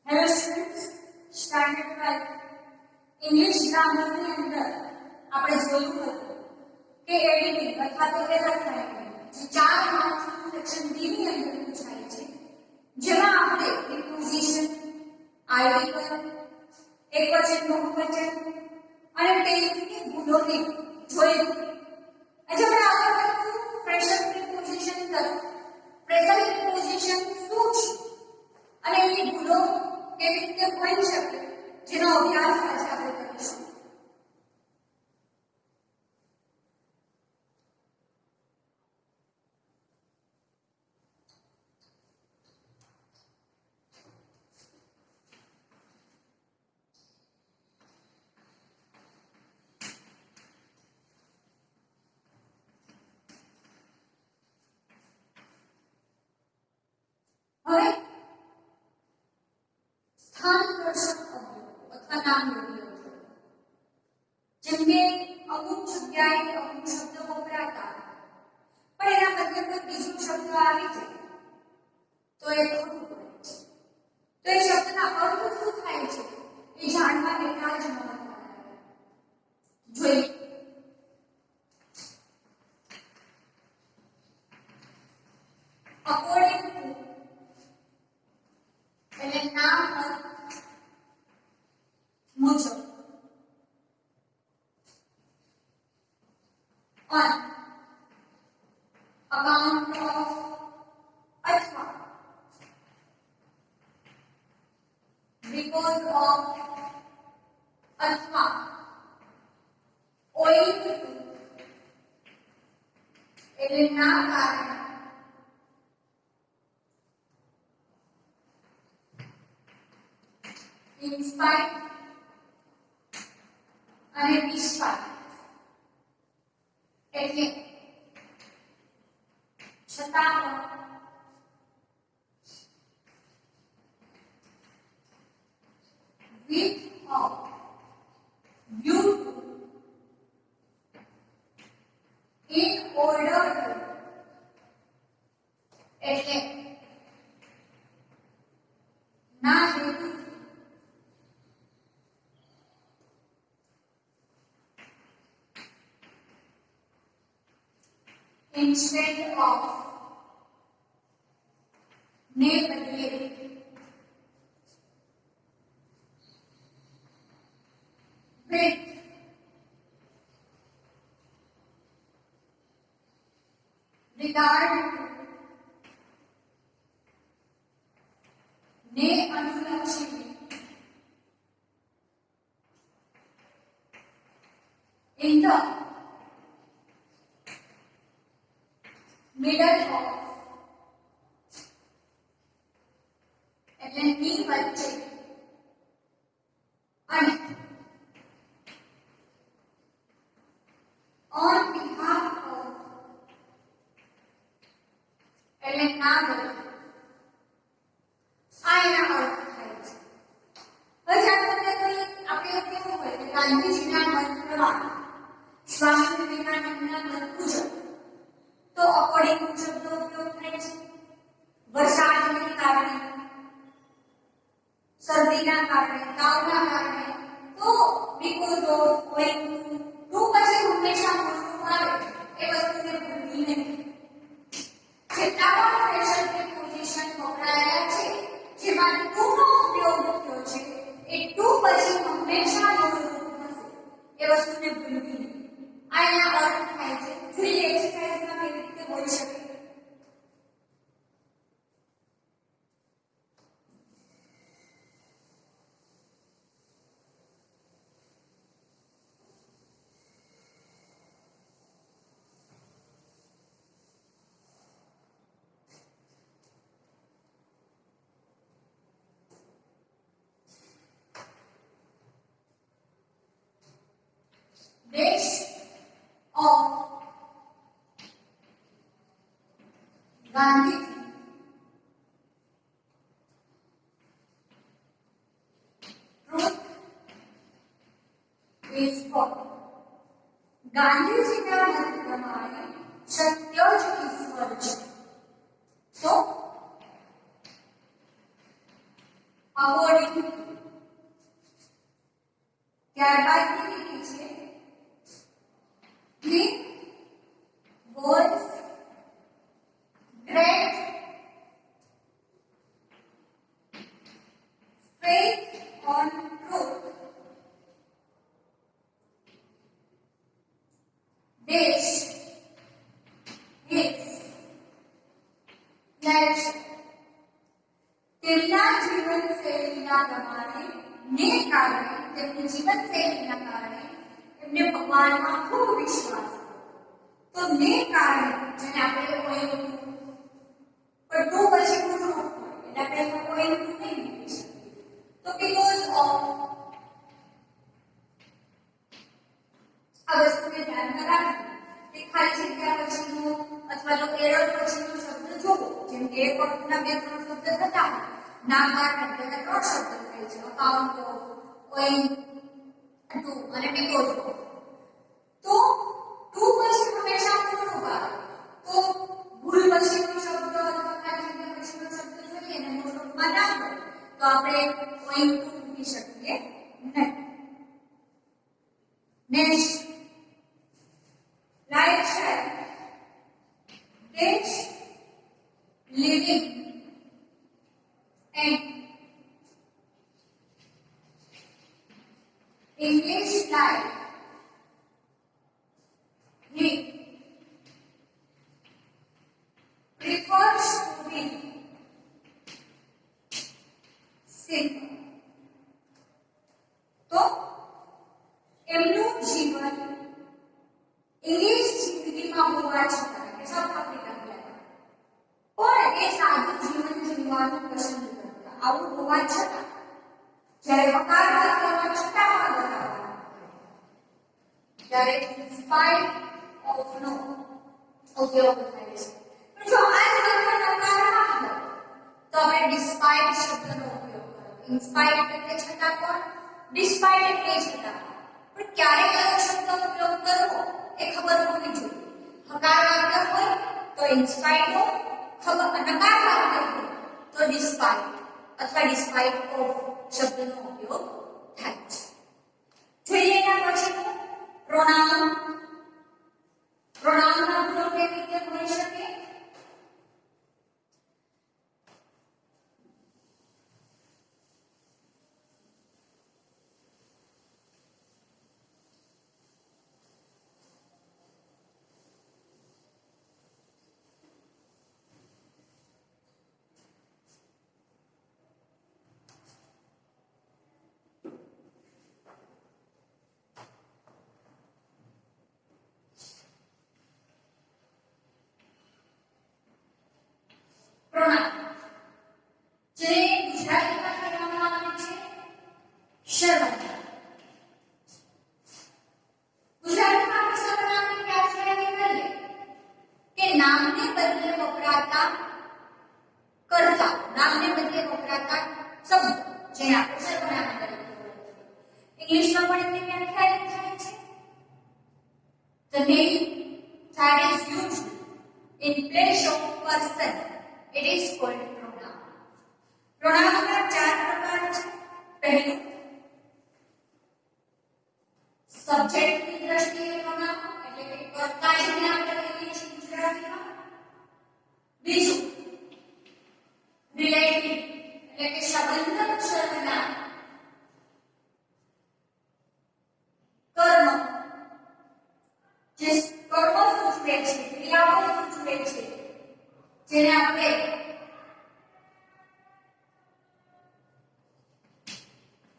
Hello students, standard 5 English grammar ની અંદર આપણે જોયું હતું કે એડિટિંગ અથવા તો એરર ફાઇન્ડિંગ જે 4 માર્ક્સનું સેક્શન બી ની અંદર પૂછાય છે, જેમાં આપણે પ્રિપોઝિશન, આર્ટિકલ, એકવચન, બહુવચન અને ટેન્સની ભૂલોને જોયું. આજે આપણે આગળ વધીશું પ્રેઝન્ટ પ્રિપોઝિશન તરફ. પ્રેઝન્ટ પ્રિપોઝિશન શું છે અને એની ભૂલો કેવી રીતે હોઈ શકે, જેનો અભ્યાસ આજે આપણે કરીશું. હવે સ્થાનદર્શક અવયવો અથવા નામયોગી અવયવો, જેમ કે અમુક જગ્યાએ અમુક શબ્દ વપરાતા પણ એના બદલે કોઈ બીજો શબ્દ આવી જાય તો એ ખોટું પડે છે. તો એ શબ્દના અર્થ શું થાય છે એ જાણવા એટલા જ મહત્વના જોઈએ. અકોર્ડિંગ ટુ એટલે નામ મુજબ, on account of અથવા because of અથવા owing to એટલે ના કારણે, in spite અને despite એટલે છતાં પણ, with of, due to, in order to એટલે ના હેતુ, instead of ने बदले, with regard to ने अनुलक्षित, in the middle of એટલે ની વચ્ચે અને on behalf of એટલે ના બદલે. આ એના અર્થ થાય છે. હવે જ્યારે તમને કોઈ આપણે કેવું હોય કે ગાંધીજીના મત પ્રમાણે, સ્વામી વિવેકાનંદના મત મુજબ તો અકોર્ડિંગ શબ્દનો ઉપયોગ થાય છે. વરસાદને કારણે, શરદીના કારણે, તાવના કારણે, તો બીકોઝ ઓફ, ઓઇંગ ટુ પછી હંમેશા બોલવું આવે એ વસ્તુને ભૂલવી નહીં. જેટલા પણ પ્રેઝન્ટ પ્રિપોઝિશન વપરાયા છે જેમાં ટુ નો ઉપયોગ થયો છે એ ટુ પછી હંમેશા બોલવું થશે એ વસ્તુને ભૂલવી નહીં. આ એના અર્થ થાય છે. જોઈએ એક્સરસાઇઝમાં કેવી રીતે હોઈ શકે. Days of Gandhi truth is for ગાંધીજીના મત પ્રમાણે સત્ય જ ઈશ્વર છે. તો અકોર્ડિંગ ત્યારબાદની લીટી છે he was great faith on truth dash his nature તેમના જીવનશૈલીના પ્રમાણે ને કારણે તેમની જીવનશૈલીના કારણે એમને ભગવાનમાં ખૂબ વિશ્વાસ હતો. તો ને કારણે જેને આપણે કોઈ પણ ટુ પછી પૂરું હોય એટલે આપણે કોઈ નહીં મૂકી શકીએ. તો બીકોઝ ઓફ આ વસ્તુને ધ્યાનમાં રાખવું કે ખાલી જગ્યા પછીનો અથવા તો એરર પછીનો શબ્દ જોવો. જેમ કે એક વખતના બે ત્રણ શબ્દ હતા નાકાર એટલે ત્રણ શબ્દ થાય છે અકાઉન્ટ ઓફ ઓઇલ ટુ અને બીકોઝ ઓફ. તો ટુ પછી હંમેશા પૂરું આવે. તો ભૂલ પછીનો શબ્દ અથવા ખાલી જગ્યા પછીનો શબ્દ જોઈએ અને મૂળરૂપમાં ના હોય તો આપણે ઓઇલ ટુ મૂકી શકીએ નહીં. Next lifestyle dash living and English life he prefers to be simple. તો એમનું જીવન ઇંગ્લિશ જિંદગીમાં હોવા છતાં કે સાઉથ આફ્રિકન પણ એ સાદું જીવન જીવવાનું પસંદ કરતા. આવું હોવા છતાં જ્યારે હકારવાદ કરવા છતાં પણ બતાવવા ત્યારે સ્પાઇટ ઓફ નો ઉપયોગ થાય છે. પણ જો આ જ વાક્ય નકાર ના હોય તો આપણે ડિસ્પાઇટ શબ્દનો ઉપયોગ કરો. ઇન્સ્પાઇટ એટલે છતાં પણ, ડિસ્પાઇટ એટલે છતાં પણ ક્યારે કયો શબ્દ ઉપયોગ કરવો એ ખબર હોવી જોઈએ. હકાર વાક્ય હોય તો ઇન્સ્પાઇટ ઓફ, નકાર વાક્ય હોય તો ડિસ્પાઇટ અથવા ડિસ્પાઇટ ઓફ શબ્દનો ઉપયોગ થાય છે. જોઈએ એના પછી પ્રોનાઉન. પ્રોનાઉનના ગુણો કેવી રીતે હોઈ શકે? જે ગુજરાતીમાં કહેવામાં આવે છે સર્વનામ. ગુજરાતીમાં આપણે સર્વનામની વ્યાખ્યા કરીએ કે નામને બદલે વપરાતા કર્તા, નામને બદલે વપરાતા શબ્દ જેને આપણે સર્વનામ તરીકે ઓળખીએ. ઇંગ્લિશમાં પણ એની વ્યાખ્યા થાય છે the name that is used in place of person, it is called pronoun. પ્રોનાઉનના ચાર પ્રકાર છે. પહેલું સબ્જેક્ટની દ્રષ્ટિએ પ્રોનાઉન એટલે કે કર્તા જેને આપણે કહીએ છીએ ગુજરાતીમાં. બીજું રિલેટિવ એટલે કે સંબંધક સર્વનામ. કર્મ જે કર્મ સૂચવે છે, ક્રિયાઓ સૂચવે છે જેને આપણે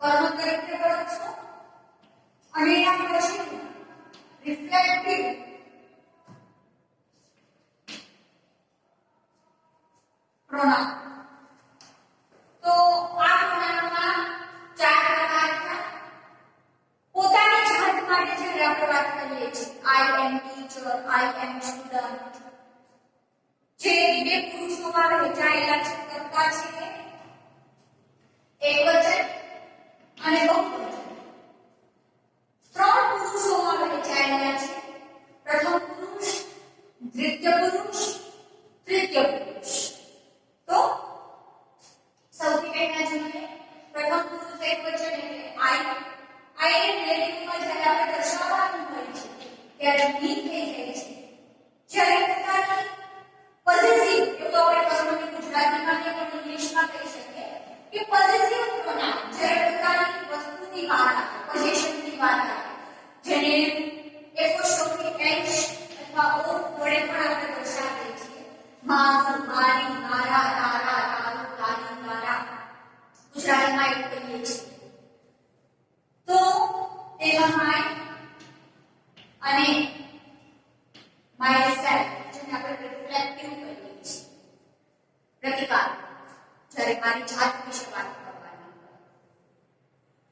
કર્મ તરીકે ઓળખશો. અને એના પછી રિફ્લેક્ટિવ પ્રોનાઉન. તો આ પ્રોનાઉનમાં ચાર પ્રકાર છે. પોતાની જાત માટે જે આપણે વાત કરીએ છીએ આઈ એમ ટીચર, આઈ એમ સ્ટુડન્ટ, જે બે પુરુષોમાં વહેંચાયેલા છે કરતા છે એકવચન અને બહુવચન. ત્રણ પુરુષોમાં વહેંચાયેલા છે. પ્રથમ પુરુષ, દ્વિતીય પુરુષ, તૃતીય પુરુષ. તો સૌથી પહેલા જોઈએ ત્યારે બી થઈ જાય છે જ્યારે પોતાની પોઝિટિવ એવું આપણે કર્મની ગુજરાતીમાં કે પણ ઇંગ્લિશમાં કહી શકીએ કે પોઝિટિવ પ્રોનાઉન જ્યારે પોતાની વસ્તુની વાત આવે પોઝિશનની વાત આવે જેને એપોસ્ટ્રોફી એચ અથવા ઓ વડે પણ આપણે દર્શાવીએ છીએ મારું મારી મારા તારા તારું તારી તારા ગુજરાતીમાં એવું કહીએ છીએ તો તેમાં માય અને myself જેને આપણે રિફ્લેક્ટિવ કહીએ છીએ પ્રતિકાર જ્યારે મારી જાત વિશે વાત કરવાની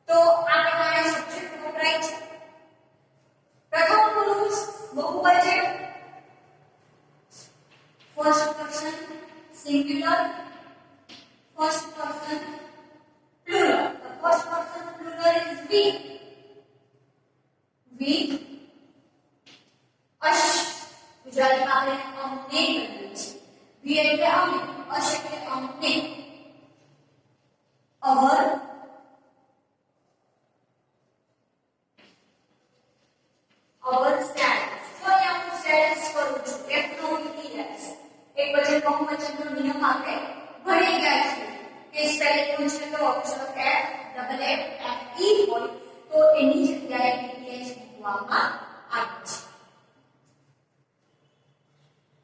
તો આ પ્રકારના સબ્જેક્ટ વપરાય છે પ્રથમ પુરુષ બહુવચન first person singular first person plural the first person plural is we અશ ગુજરાતીમાં આપણે અમને કહીએ છીએ વી એટલે અમે અશ એટલે અમને અવર સ્ટેટસ તો અહીંયા હું સ્ટેટસ કરું છું એફ નો ઈએસ એક વચન બહુવચનનો નિયમ આપણે ભણી ગયા છીએ કે સ્પેલિંગ પૂછે તો અક્ષર F double F F E હોય તો એની જગ્યાએ ઈએસ મૂકવામાં આવે છે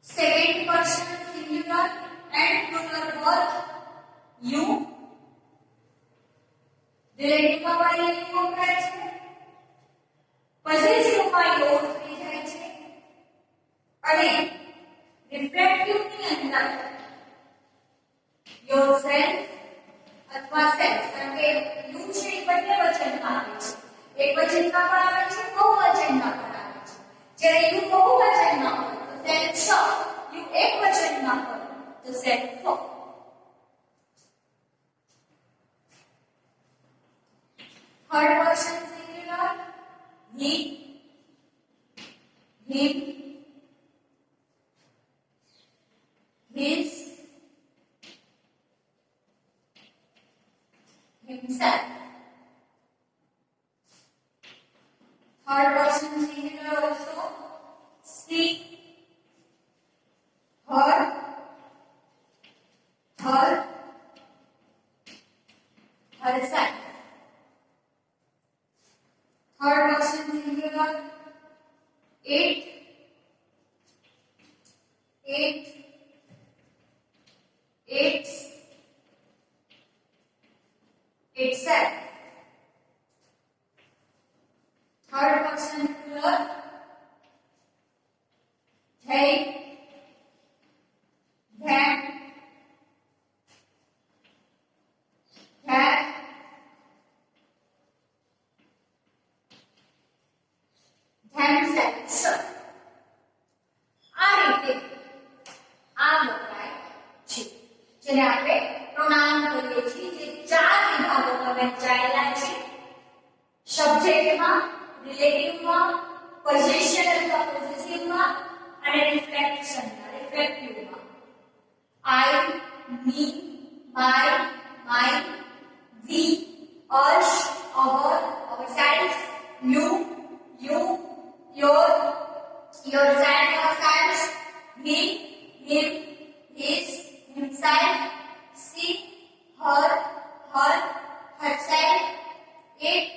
second person singular and plural both you relative માં પણ you વપરાય છે પોઝિટિવ માં your થઈ જાય છે અને રિફ્લેક્ટિવ ની અંદર yourself અથવા self કારણ કે you છે એ બંને વચનમાં આવે છે એક વચનમાં પણ આવે છે બહુવચનમાં પણ આવે છે જ્યારે you બહુવચનમાં હોય self short you એક વચનમાં હોય તો self for third person singular he him his himself third person singular also she her herself third person singular it its itself third person plural they them that themselves આ રીતે આ વપરાય છે જેને આપણે પ્રોનાઉન કહીએ છીએ જે ચાર વિભાગોમાં વહેંચાયેલા છે સબ્જેક્ટમાં રિલેટિવમાં પોઝિશન અથવા પોઝિટિવમાં અને રિફ્લેક્ટિવમાં I, me, my, mine, we, us, ourselves, you, your, yourself, yourselves, him, his, himself, she, her, herself, its,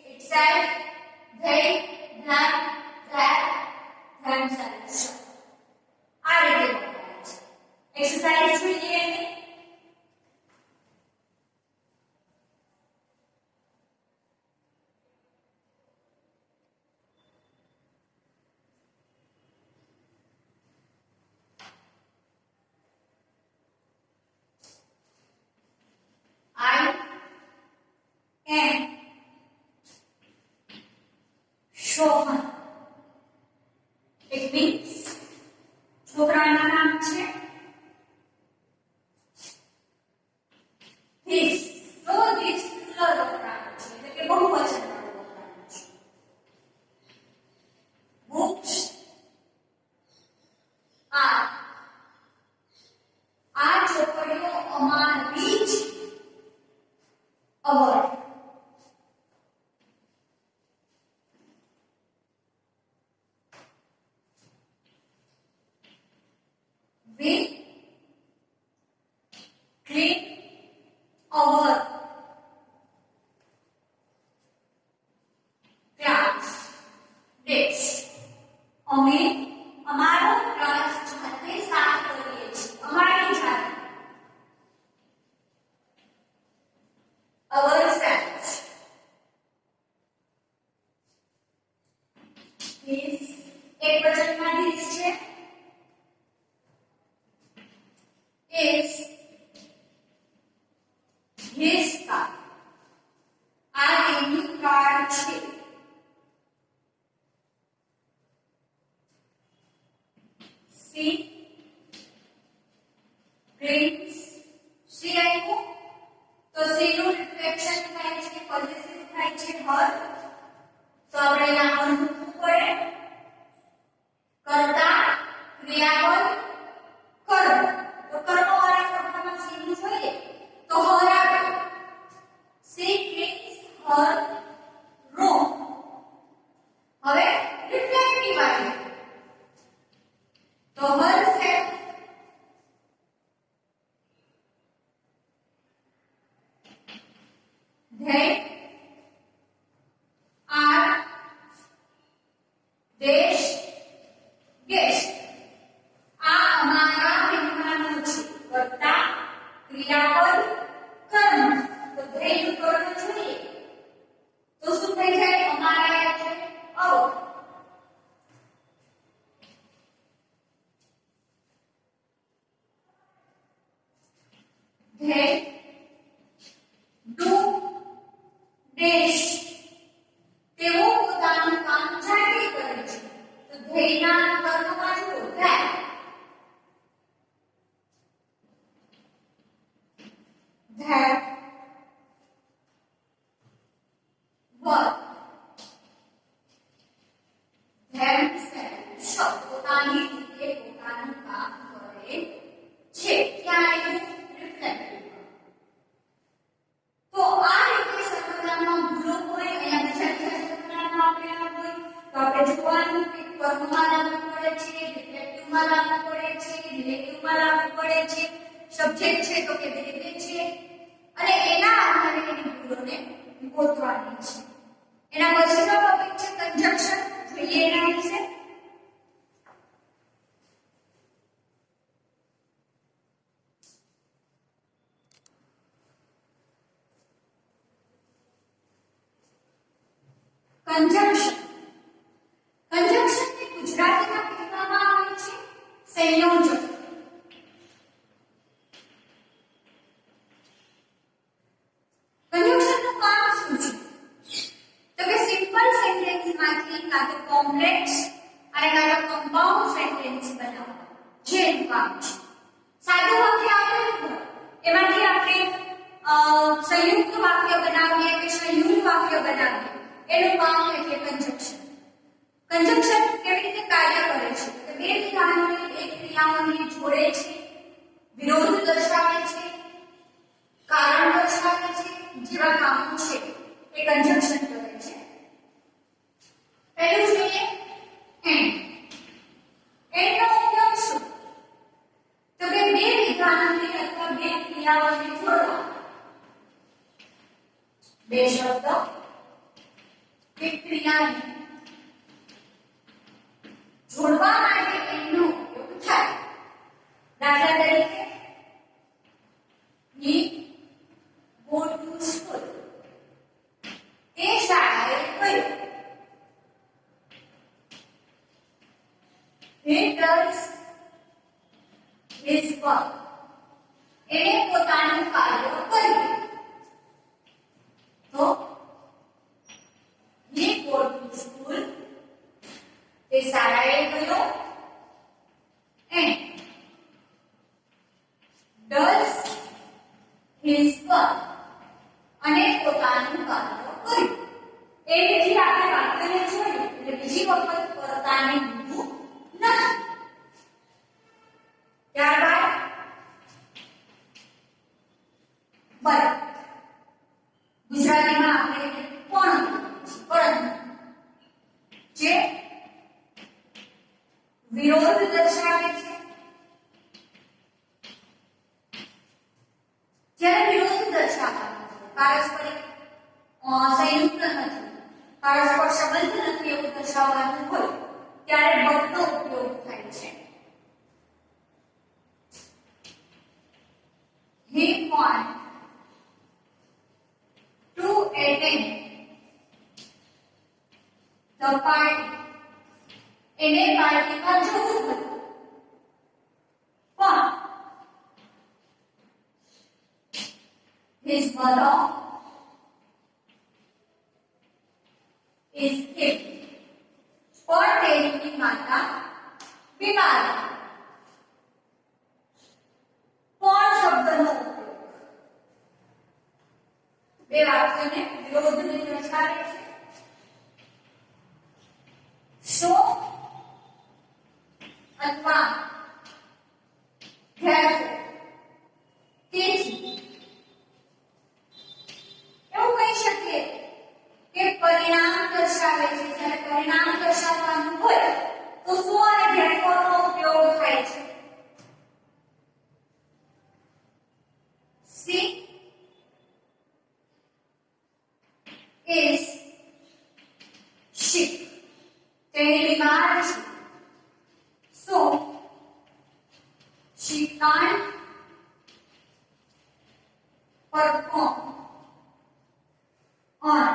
itself, they, them, that, themselves. આ રીતે વપરાય છે એક્સરસાઇઝ જોઈએ I am Shohan it means છોકરાના નામ છે this તો this plural વપરાય છે એટલે કે બહુવચન વાળું વપરાય છે books આ ચોપડીઓ અમારી જ our we clean our class desk. અમે અમારો ક્લાસ જાતે સાફ કરીએ છીએ, અમારી જાતે. ourselves. This એક વચનમાં this છે. is his car. આ એની કાર છે. she cleans. she આપ્યું તો she નું રિફ્લેક્શન થાય છે, પોઝિટિવ થાય છે her. તો આપણે અહીંયા on મૂકવું પડે. કર્તા ક્રિયાપદ કર્મ. તો કર્મવાળા પ્રકારમાં she નું જોઈએ તો her આવે. she cleans her room. હવે રિફ્લેક્ટિવ આવે તો herself. They are this guest. આ અમારા મહેમાનો છે. કર્તા ક્રિયાપદ કર્મ. તો they નું કર્મ જોઈએ તો શું થઈ જાય? અમારા એટલે our. they do this. તેઓ પોતાનું કામ જાતે કરે છે. તો they ના કર્મમાં જુઓ that. that work themselves. પોતાની રીતે પોતાનું કામ કરે છે. ક્યાં આવ્યું? રિફ્લેક્ટિવ. તો આ રીતે સર્વનામમાં ભૂલો હોય, અહીંયા બીજા સર્વનામમાં આપેલા હોય તો આપણે જોવાનું કે કર્મમાં લાગુ પડે છે, રિફ્લેક્ટિવમાં લાગુ પડે છે, રિલેટિવમાં લાગુ પડે છે, સબ્જેક્ટ છે તો કેવી રીતે છે, અને એના આધારે એની ભૂલોને ગોતવાની છે. એના પછીનો ટોપિક છે કન્જક્શન. જોઈએ એના વિશે. કંજક્શન. કંજક્શનને ગુજરાતીમાં કહેવામાં આવે છે સંયોજક. કંજક્શનનું કામ શું છે? તો કે સિમ્પલ સેન્ટેન્સમાંથી કાં તો કોમ્પ્લેક્સ અને કાં તો કમ્પાઉન્ડ સેન્ટેન્સ બનાવવા જે કામ છે. સાદું વાક્ય આપેલું હોય એમાંથી આપણે સંયુક્ત વાક્ય બનાવીએ કે સંયુક્ત વાક્ય બનાવીએ એનું કામ એટલે કંજક્શન. કંજક્શન કેવી રીતે કાર્ય કરે છે? કે બે વિધાનોને એક ક્રિયાઓને જોડે છે, વિરોધ દર્શાવે છે, કારણ દર્શાવે છે, જેવા કામો છે એ કંજક્શન કરે છે. પહેલું જોઈએ એન્ડ. એન્ડનો ઉપયોગ શું? તો કે બે વિધાનોને અથવા બે ક્રિયાઓને જોડવા. બે શબ્દ કે ક્રિયાને જોડવા માટે એન્ડનો ઉપયોગ થાય. દાખલા તરીકે he go to school. તે શાળાએ ગયો. he does his work. એને પોતાનું કાર્ય કર્યું. તો he go to school. તે શાળાએ ગયો and does his work. અને પોતાનું કાર્ય કર્યું. એ રીતે આપણે વાક્યને જોયું એટલે બીજી વખત કર્તાને મૂકવું નથી. ત્યારબાદ but. ગુજરાતીમાં આપણે પણ જે વિરોધ દર્શાવે છે, દર્શાવવાનું હોય ત્યારે but નો ઉપયોગ થાય છે. He went to attend the party. એને પાર્ટીમાં જવું હતું પણ his mother is ill. પણ તેની માતા બીમાર હતી. પણ શબ્દનો ઉપયોગ બે વાક્યોને વિરોધને દર્શાવે છે. So અથવા therefore તેથી એવું કહી શકીએ કે પરિણામ દર્શાવે છે. જ્યારે પરિણામ દર્શાવવાનું હોય તો so અને therefore નો ઉપયોગ થાય છે. She is sick. તેણી બીમાર છે. So she can't perform on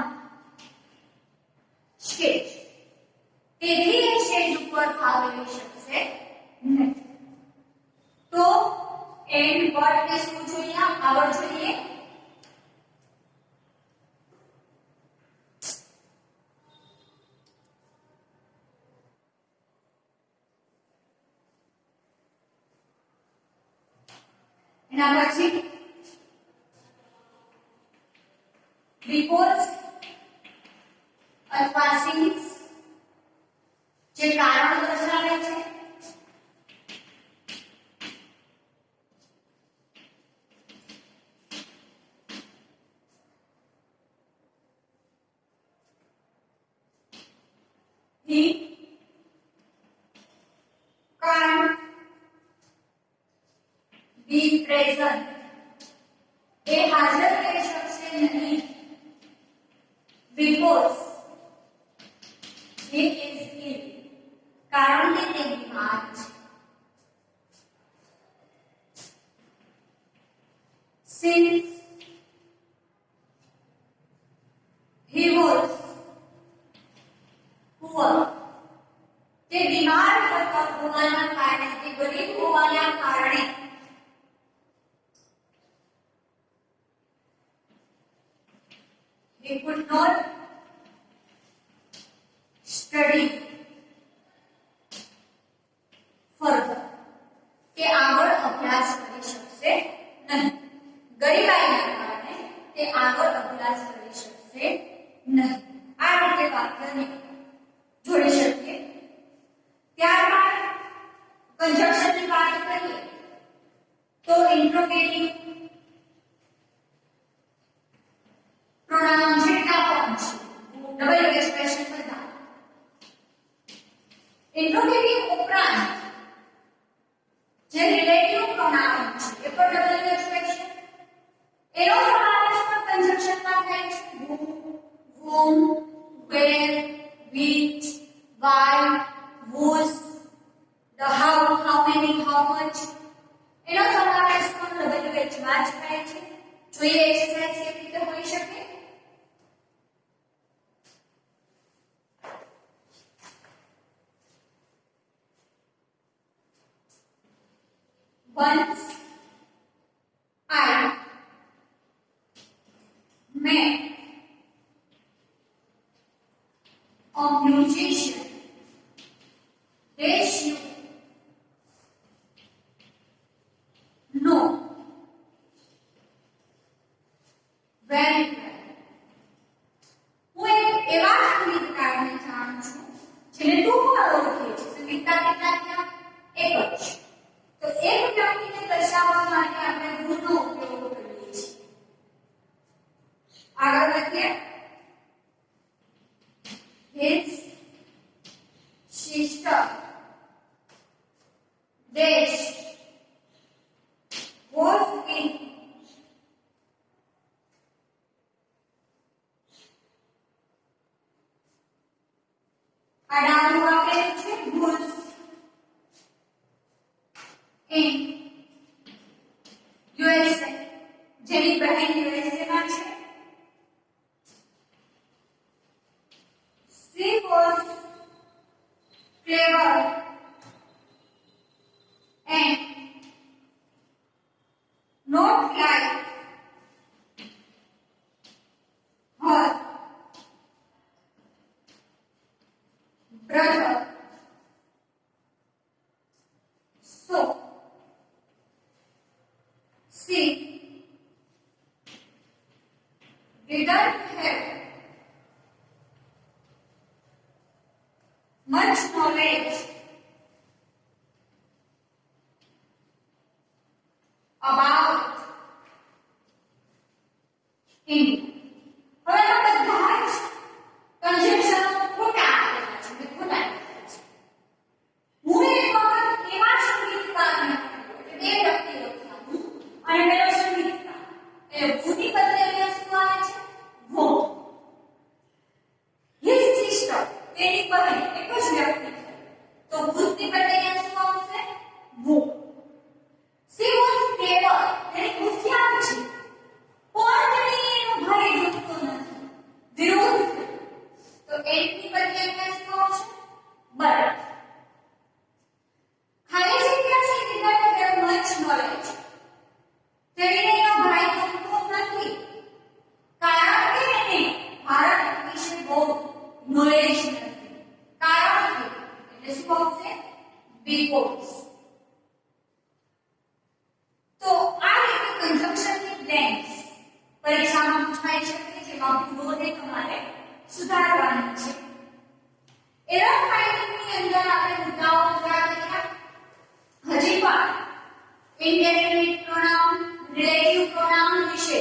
stage. તેથી એ સ્ટેજ ઉપર ભાગ લઈ શકશે નહીં. તો એન્ડ બટ ને શું જોઈએ? આગળ જોઈએ. એના પછી because અથવા since જે કારણ દર્શાવે છે. He can't be present. એ હાજર રહી શકશે નહીં. Because he is ill. કારણ કે તે બીમાર છે. Since he was poor. તે બીમાર હોવાના કારણે, તે ગરીબ હોવાના કારણે he could not study further. તે આગળ અભ્યાસ કરી શકશે નહીં. ગરીબાઈના કારણે તે આગળ અભ્યાસ કરી શકશે નહીં. આ રીતે વાક્યને જોડી શકીએ. ત્યારબાદ કંજક્શનની વાત કરીએ તો ઇન્ટ્રોગેટિવ પ્રોનાઉન જેટલા પણ છે ડબલ એક્સપ્રેશન બધા. ઇન્ટ્રોગેટિવ ઉપરાંત જે રિલેટિવ પ્રોનાઉન છે એ પણ ડબલ એક્સપ્રેશન. એનો સમાવેશ પણ કંજક્શનમાં થાય છે. who, whom, where, which, why, whose, the how, how many, how much. એનો સમાવેશ પણ WH માં જ થાય છે. જોઈએ એક્સરસાઇઝ કેવી રીતે હોઈ શકે. Once I met a musician. Dash you know very well. હું એક એવા સંગીતકારને જાણું છું જેને તું પણ ઓળખે છે. સંગીતકાર કેટલા થયા? એક જ. તો એક વ્યક્તિને દર્શાવવા માટે આપણે who નો ઉપયોગ કરીએ છીએ. આગળ વધીએ. His sister dash was in આ ડાબું આપેલું છે goods in USA, જેની બહેન USA માં છે. She was clever and not like her brother. So she didn't have much knowledge about India. હવે આ બધા જ કન્જેક્શનો ખોટા આપેલા છે, મેં ખોટા લખ્યા છે. હું એક વખત એવા સંગીતકારને એટલે બે વ્યક્તિ લખ્યા, હું અને પેલો સંગીતકાર. એટલે ભૂની બદલે અહીંયા શું આવે છે? વો. હિઝ સિસ્ટર, તેની બહેન, એક જ વ્યક્તિ છે. તો ભૂતની બદલે અહીંયા શું આવશે? વો. She was clever, તેની હોશિયાર છે. પણ તેની એનો ભાઈ દુખતો નથી, વિરોધ છે. તો એની બદલે અહીંયા શું આવશે? બટ. ખાલી જગ્યા છે વિધાઉટ હેવ મચ નોલેજ. તેણીને એનો ભાઈ ગમતો નથી, કારણ કે એને ભારત વિશે બહુ નોલેજ નથી. કારણ કે એટલે શું આવશે? બીકોઝ. તો આ રીતે કન્જંક્શનની બ્લેન્ક્સ પરીક્ષામાં પૂછાઈ શકે, જેમાં ભૂલોને તમારે સુધારવાની છે. એરર ફાઇન્ડિંગની અંદર આપણે મુદ્દાઓ પૂરા કર્યા. હજી પણ ઇનડેફિનિટ પ્રોનાઉન, રિલેટિવ પ્રોનાઉન વિશે